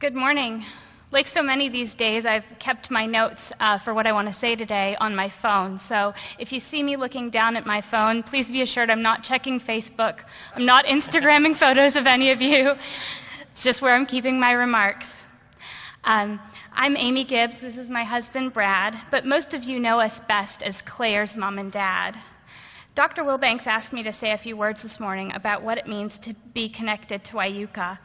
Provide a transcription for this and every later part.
Good morning. Like so many these days, I've kept my notes for what I want to say today on my phone. So if you see me looking down at my phone, please be assured I'm not checking Facebook. I'm not Instagramming photos of any of you. It's just where I'm keeping my remarks. I'm Amy Gibbs. This is my husband, Brad. But most of you know us best as Claire's mom and dad. Dr. Wieuca asked me to say a few words this morning about what it means to be connected to Wieuca.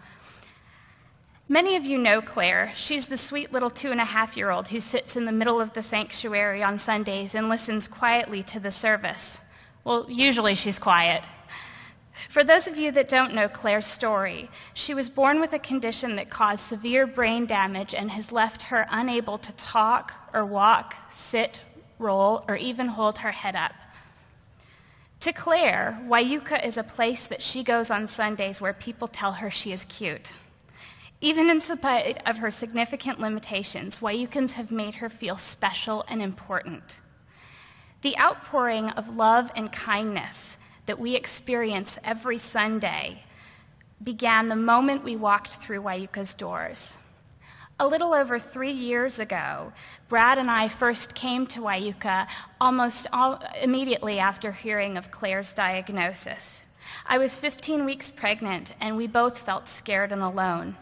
Many of you know Claire. She's the sweet little 2.5-year-old who sits in the middle of the sanctuary on Sundays and listens quietly to the service. Well, usually she's quiet. For those of you that don't know Claire's story, she was born with a condition that caused severe brain damage and has left her unable to talk or walk, sit, roll, or even hold her head up. To Claire, Wieuca is a place that she goes on Sundays where people tell her she is cute. Even in spite of her significant limitations, Wieucans have made her feel special and important. The outpouring of love and kindness that we experience every Sunday began the moment we walked through Wieuca's doors. A little over 3 years ago, Brad and I first came to Wieuca immediately after hearing of Claire's diagnosis. I was 15 weeks pregnant, and we both felt scared and alone.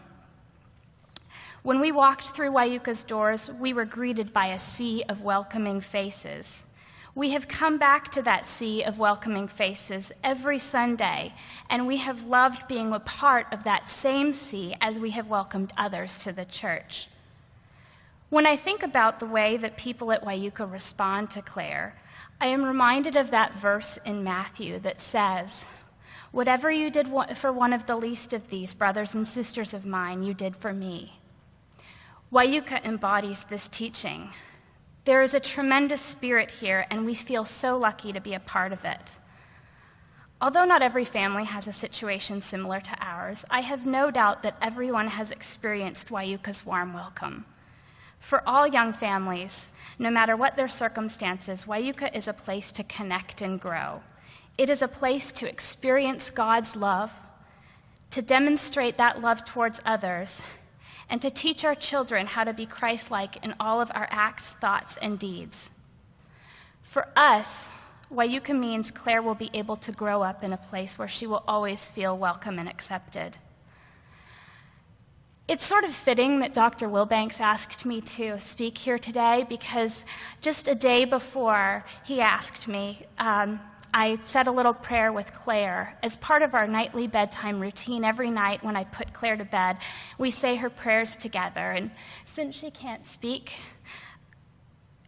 When we walked through Wieuca's doors, we were greeted by a sea of welcoming faces. We have come back to that sea of welcoming faces every Sunday, and we have loved being a part of that same sea as we have welcomed others to the church. When I think about the way that people at Wieuca respond to Claire, I am reminded of that verse in Matthew that says, "Whatever you did for one of the least of these brothers and sisters of mine, you did for me." Wieuca embodies this teaching. There is a tremendous spirit here, and we feel so lucky to be a part of it. Although not every family has a situation similar to ours, I have no doubt that everyone has experienced Wieuca's warm welcome. For all young families, no matter what their circumstances, Wieuca is a place to connect and grow. It is a place to experience God's love, to demonstrate that love towards others, and to teach our children how to be Christ-like in all of our acts, thoughts, and deeds. For us, Wieuca means Claire will be able to grow up in a place where she will always feel welcome and accepted. It's sort of fitting that Dr. Wieuca asked me to speak here today because just a day before he asked me, I said a little prayer with Claire. As part of our nightly bedtime routine, every night when I put Claire to bed, we say her prayers together. And since she can't speak,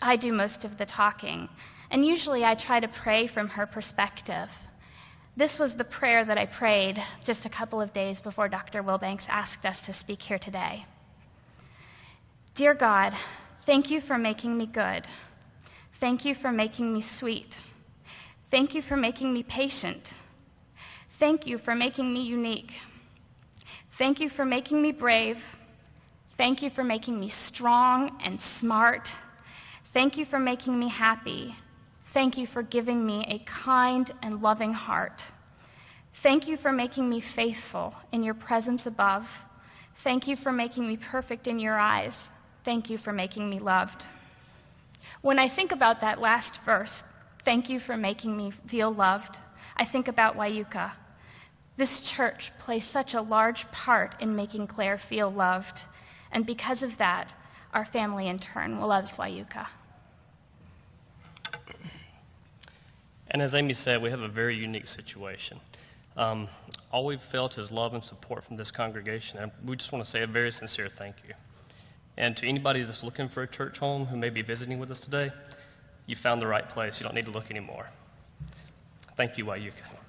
I do most of the talking. And usually I try to pray from her perspective. This was the prayer that I prayed just a couple of days before Dr. Wieuca asked us to speak here today. Dear God, thank you for making me good. Thank you for making me sweet. Thank you for making me patient. Thank you for making me unique. Thank you for making me brave. Thank you for making me strong and smart. Thank you for making me happy. Thank you for giving me a kind and loving heart. Thank you for making me faithful in your presence above. Thank you for making me perfect in your eyes. Thank you for making me loved. When I think about that last verse, thank you for making me feel loved, I think about Wieuca. This church plays such a large part in making Claire feel loved, and because of that, our family in turn loves Wieuca. And as Amy said, we have a very unique situation. All we've felt is love and support from this congregation, and we just want to say a very sincere thank you. And to anybody that's looking for a church home who may be visiting with us today, you found the right place. You don't need to look anymore. Thank you, Wieuca.